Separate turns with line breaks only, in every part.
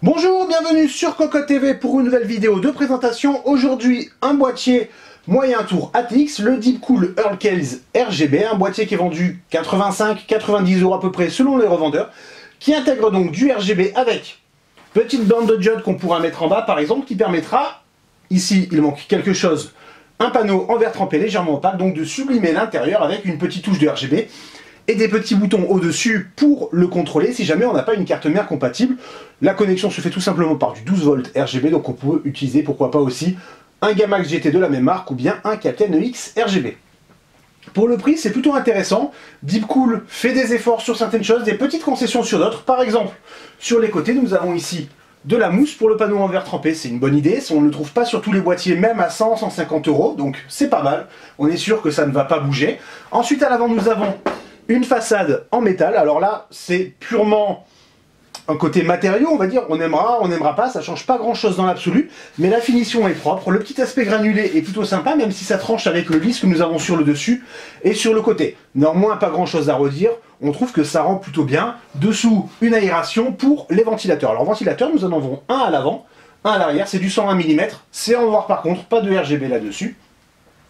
Bonjour, bienvenue sur Cocotte TV pour une nouvelle vidéo de présentation. Aujourd'hui, un boîtier moyen tour ATX, le Deepcool Earl Kells RGB, un boîtier qui est vendu 85-90 € à peu près selon les revendeurs, qui intègre donc du RGB avec petite bande de diode qu'on pourra mettre en bas par exemple, qui permettra, ici il manque quelque chose, un panneau en verre trempé légèrement opaque, donc de sublimer l'intérieur avec une petite touche de RGB et des petits boutons au-dessus pour le contrôler si jamais on n'a pas une carte mère compatible. La connexion se fait tout simplement par du 12 volts RGB, donc on peut utiliser pourquoi pas aussi un Gamax GT de la même marque ou bien un Captain EX RGB. Pour le prix, c'est plutôt intéressant. Deepcool fait des efforts sur certaines choses, des petites concessions sur d'autres. Par exemple, sur les côtés, nous avons ici de la mousse pour le panneau en verre trempé. C'est une bonne idée, on ne le trouve pas sur tous les boîtiers, même à 100-150 €, donc c'est pas mal. On est sûr que ça ne va pas bouger. Ensuite, à l'avant, nous avons une façade en métal. Alors là, c'est purement un côté matériau, on va dire. On n'aimera pas, ça change pas grand chose dans l'absolu, mais la finition est propre. Le petit aspect granulé est plutôt sympa, même si ça tranche avec le lisse que nous avons sur le dessus et sur le côté. Néanmoins, pas grand chose à redire. On trouve que ça rend plutôt bien. Dessous, une aération pour les ventilateurs. Alors, ventilateurs, nous en avons un à l'avant, un à l'arrière. C'est du 120 mm. C'est en noir par contre, pas de RGB là-dessus.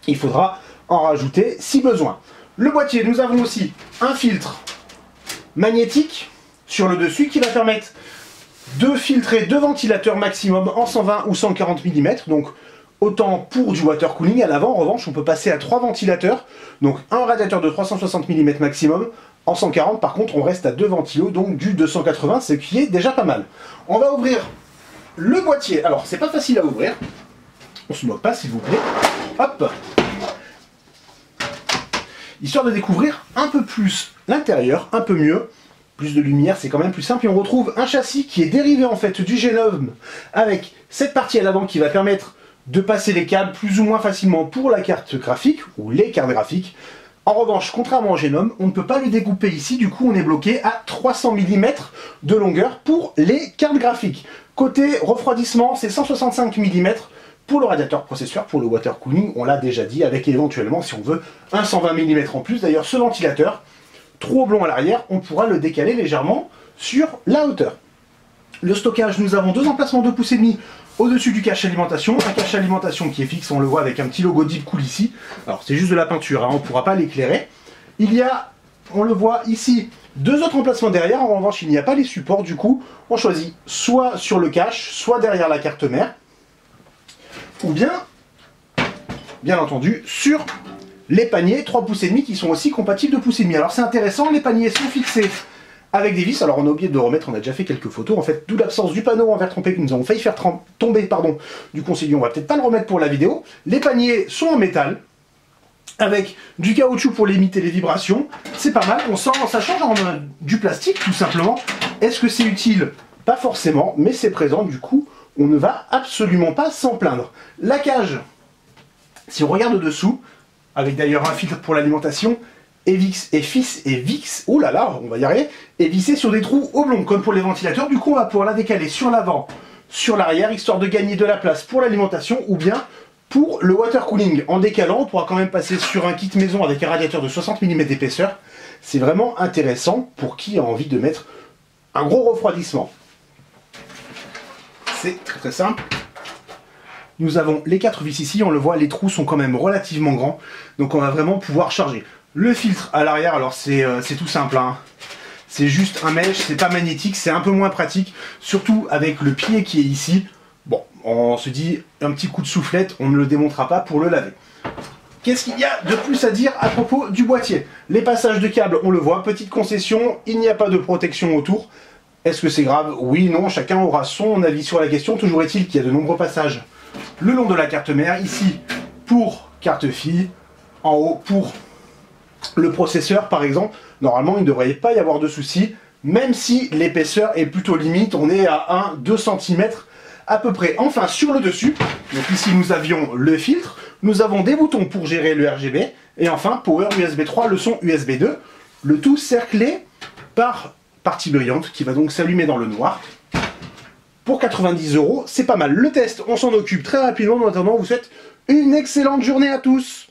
Il faudra en rajouter si besoin. Le boîtier, nous avons aussi un filtre magnétique sur le dessus qui va permettre de filtrer 2 ventilateurs maximum en 120 ou 140 mm. Donc autant pour du water cooling. À l'avant, en revanche, on peut passer à 3 ventilateurs. Donc un radiateur de 360 mm maximum. En 140, par contre, on reste à 2 ventilos, donc du 280, ce qui est déjà pas mal. On va ouvrir le boîtier. Alors, c'est pas facile à ouvrir. On se moque pas, s'il vous plaît. Hop! Histoire de découvrir un peu plus l'intérieur, un peu mieux. Plus de lumière, c'est quand même plus simple. Et on retrouve un châssis qui est dérivé en fait du Genome, avec cette partie à l'avant qui va permettre de passer les câbles plus ou moins facilement pour la carte graphique, ou les cartes graphiques. En revanche, contrairement au Genome, on ne peut pas le découper ici, du coup on est bloqué à 300 mm de longueur pour les cartes graphiques. Côté refroidissement, c'est 165 mm. Pour le radiateur processeur, pour le water cooling, on l'a déjà dit, avec éventuellement, si on veut, un 120 mm en plus. D'ailleurs, ce ventilateur, trop oblong à l'arrière, on pourra le décaler légèrement sur la hauteur. Le stockage, nous avons 2 emplacements de 2,5 pouces au-dessus du cache alimentation. Un cache alimentation qui est fixe, on le voit avec un petit logo Deepcool ici. Alors, c'est juste de la peinture, hein, on ne pourra pas l'éclairer. Il y a, on le voit ici, 2 autres emplacements derrière. En revanche, il n'y a pas les supports. Du coup, on choisit soit sur le cache, soit derrière la carte mère. Ou bien entendu, sur les paniers 3,5 pouces qui sont aussi compatibles de 2,5 pouces. Alors c'est intéressant, les paniers sont fixés avec des vis. Alors on a oublié de remettre, on a déjà fait quelques photos, en fait, d'où l'absence du panneau en verre trempé que nous avons failli faire tomber, pardon, du conseiller. On va peut-être pas le remettre pour la vidéo. Les paniers sont en métal, avec du caoutchouc pour limiter les vibrations. C'est pas mal, on sent, ça change en du plastique tout simplement. Est-ce que c'est utile? Pas forcément, mais c'est présent, du coup, on ne va absolument pas s'en plaindre. La cage, si on regarde dessous, avec d'ailleurs un filtre pour l'alimentation, est vix, oh là là, on va y arriver, est vissé sur des trous oblongs, comme pour les ventilateurs. Du coup, on va pouvoir la décaler sur l'avant, sur l'arrière, histoire de gagner de la place pour l'alimentation, ou bien pour le water cooling. En décalant, on pourra quand même passer sur un kit maison avec un radiateur de 60 mm d'épaisseur. C'est vraiment intéressant pour qui a envie de mettre un gros refroidissement. C'est très simple. Nous avons les 4 vis ici, on le voit, les trous sont quand même relativement grands, donc on va vraiment pouvoir charger. Le filtre à l'arrière, alors c'est tout simple, hein. C'est juste un mèche, c'est pas magnétique, c'est un peu moins pratique, surtout avec le pied qui est ici. Bon, on se dit, un petit coup de soufflette, on ne le démontera pas pour le laver. Qu'est-ce qu'il y a de plus à dire à propos du boîtier? Les passages de câbles, on le voit, petite concession, il n'y a pas de protection autour. Est-ce que c'est grave? Oui, non, chacun aura son avis sur la question. Toujours est-il qu'il y a de nombreux passages le long de la carte mère. Ici, pour carte fille. En haut, pour le processeur, par exemple. Normalement, il ne devrait pas y avoir de soucis. Même si l'épaisseur est plutôt limite. On est à 1-2 cm à peu près. Enfin, sur le dessus, donc ici, nous avions le filtre. Nous avons des boutons pour gérer le RGB. Et enfin, Power USB 3, le son USB 2. Le tout cerclé par partie brillante qui va donc s'allumer dans le noir. Pour 90 €, c'est pas mal. Le test, on s'en occupe très rapidement. En attendant, on vous souhaite une excellente journée à tous.